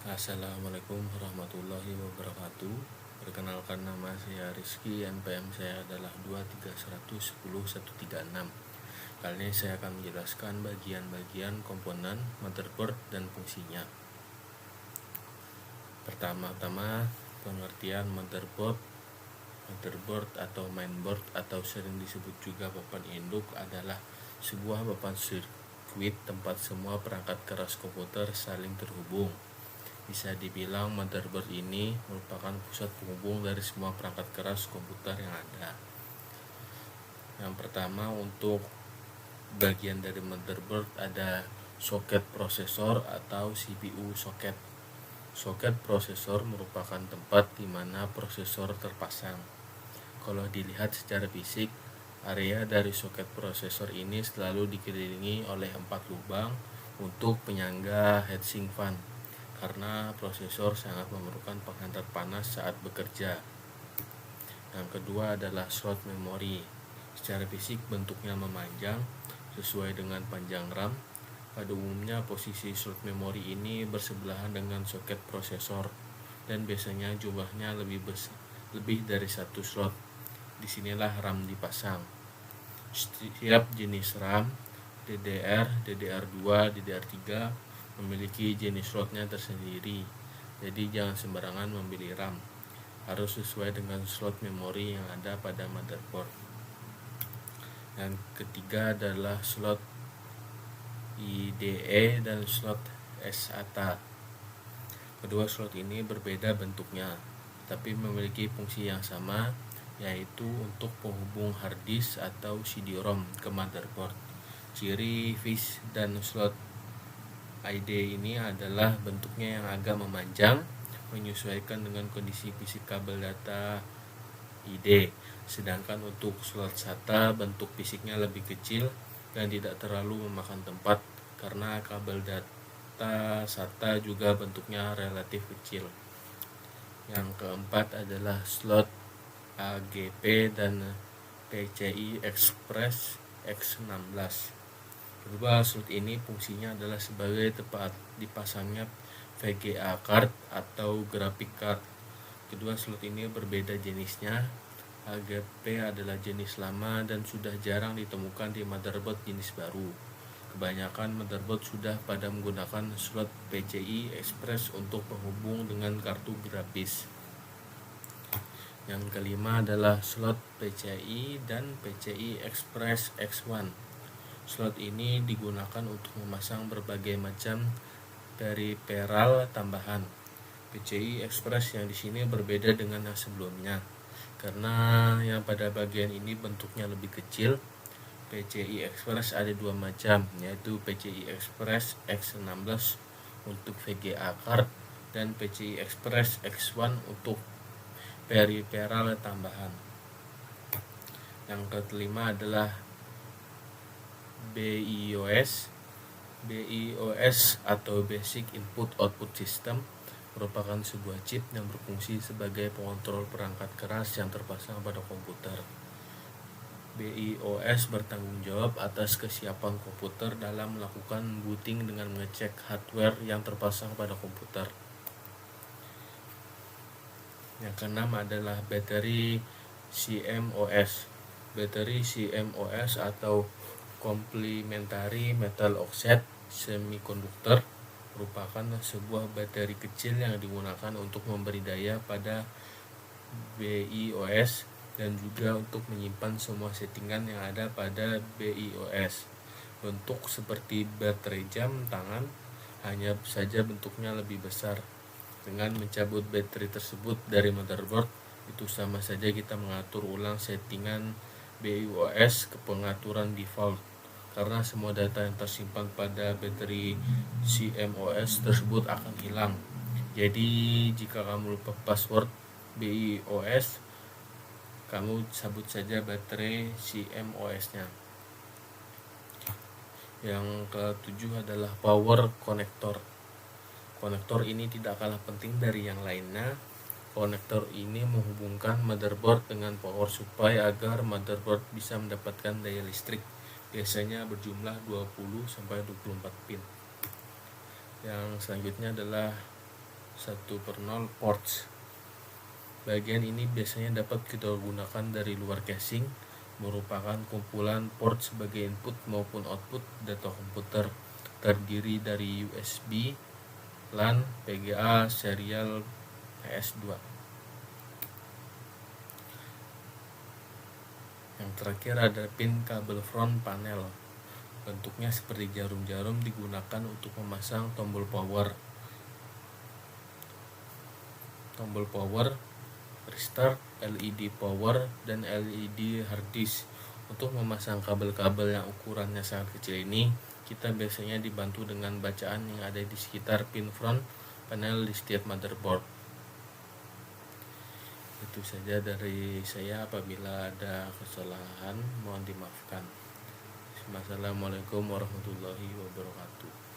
Assalamualaikum warahmatullahi wabarakatuh. Perkenalkan, nama saya Rizky, NPM saya adalah 2310136. Kali ini saya akan menjelaskan bagian-bagian komponen motherboard dan fungsinya. Pertama-tama, pengertian motherboard. Motherboard atau mainboard atau sering disebut juga papan induk adalah sebuah papan sirkuit tempat semua perangkat keras komputer saling terhubung. Bisa dibilang motherboard ini merupakan pusat penghubung dari semua perangkat keras komputer yang ada. Yang pertama, untuk bagian dari motherboard ada soket prosesor atau CPU soket. Soket prosesor merupakan tempat di mana prosesor terpasang. Kalau dilihat secara fisik, area dari soket prosesor ini selalu dikelilingi oleh 4 lubang untuk penyangga heatsink fan, karena prosesor sangat memerlukan penghantar panas saat bekerja. Yang kedua adalah slot memori. Secara fisik bentuknya memanjang sesuai dengan panjang RAM. Pada umumnya posisi slot memori ini bersebelahan dengan soket prosesor dan biasanya jumlahnya lebih dari satu slot. Disinilah RAM dipasang. Setiap jenis RAM, DDR, DDR2, DDR3 memiliki jenis slotnya tersendiri. Jadi jangan sembarangan memilih RAM. Harus sesuai dengan slot memori yang ada pada motherboard. Yang ketiga adalah slot IDE dan slot SATA. Kedua slot ini berbeda bentuknya, tapi memiliki fungsi yang sama, yaitu untuk penghubung hard disk atau CD-ROM ke motherboard. Ciri fix dan slot IDE ini adalah bentuknya yang agak memanjang, menyesuaikan dengan kondisi fisik kabel data IDE. Sedangkan untuk slot SATA bentuk fisiknya lebih kecil dan tidak terlalu memakan tempat karena kabel data SATA juga bentuknya relatif kecil. Yang keempat adalah slot AGP dan PCI Express X16. Kedua slot ini fungsinya adalah sebagai tempat dipasangnya VGA card atau graphic card. Kedua slot ini berbeda jenisnya. AGP adalah jenis lama dan sudah jarang ditemukan di motherboard jenis baru. Kebanyakan motherboard sudah pada menggunakan slot PCI Express untuk penghubung dengan kartu grafis. Yang kelima adalah slot PCI dan PCI Express X1. Slot ini digunakan untuk memasang berbagai macam periferal tambahan. PCI Express yang di sini berbeda dengan yang sebelumnya, karena yang pada bagian ini bentuknya lebih kecil. PCI Express ada dua macam, yaitu PCI Express X16 untuk VGA card dan PCI Express X1 untuk periferal tambahan. Yang kelima adalah BIOS. BIOS atau Basic Input Output System merupakan sebuah chip yang berfungsi sebagai pengontrol perangkat keras yang terpasang pada komputer. BIOS bertanggung jawab atas kesiapan komputer dalam melakukan booting dengan mengecek hardware yang terpasang pada komputer. Yang keenam adalah baterai CMOS. Baterai CMOS atau Complementary Metal Oxide Semiconductor merupakan sebuah baterai kecil yang digunakan untuk memberi daya pada BIOS dan juga untuk menyimpan semua settingan yang ada pada BIOS. Bentuk seperti baterai jam tangan, hanya saja bentuknya lebih besar. Dengan mencabut baterai tersebut dari motherboard, itu sama saja kita mengatur ulang settingan BIOS ke pengaturan default, karena semua data yang tersimpan pada baterai CMOS tersebut akan hilang. Jadi jika kamu lupa password BIOS, kamu cabut saja baterai CMOS-nya. Yang ketujuh adalah power connector. Konektor ini tidak kalah penting dari yang lainnya. Konektor ini menghubungkan motherboard dengan power supply agar motherboard bisa mendapatkan daya listrik, biasanya berjumlah 20-24 pin. Yang selanjutnya adalah 1/0 ports. Bagian ini biasanya dapat kita gunakan dari luar casing, merupakan kumpulan port sebagai input maupun output data komputer, terdiri dari USB, LAN, VGA, serial, PS2. Yang terakhir ada pin kabel front panel. Bentuknya seperti jarum-jarum, digunakan untuk memasang tombol power, restart, LED power, dan LED hard disk. Untuk memasang kabel-kabel yang ukurannya sangat kecil ini, kita biasanya dibantu dengan bacaan yang ada di sekitar pin front panel di setiap motherboard. Itu saja dari saya. Apabila ada kesalahan mohon dimaafkan. Wassalamualaikum warahmatullahi wabarakatuh.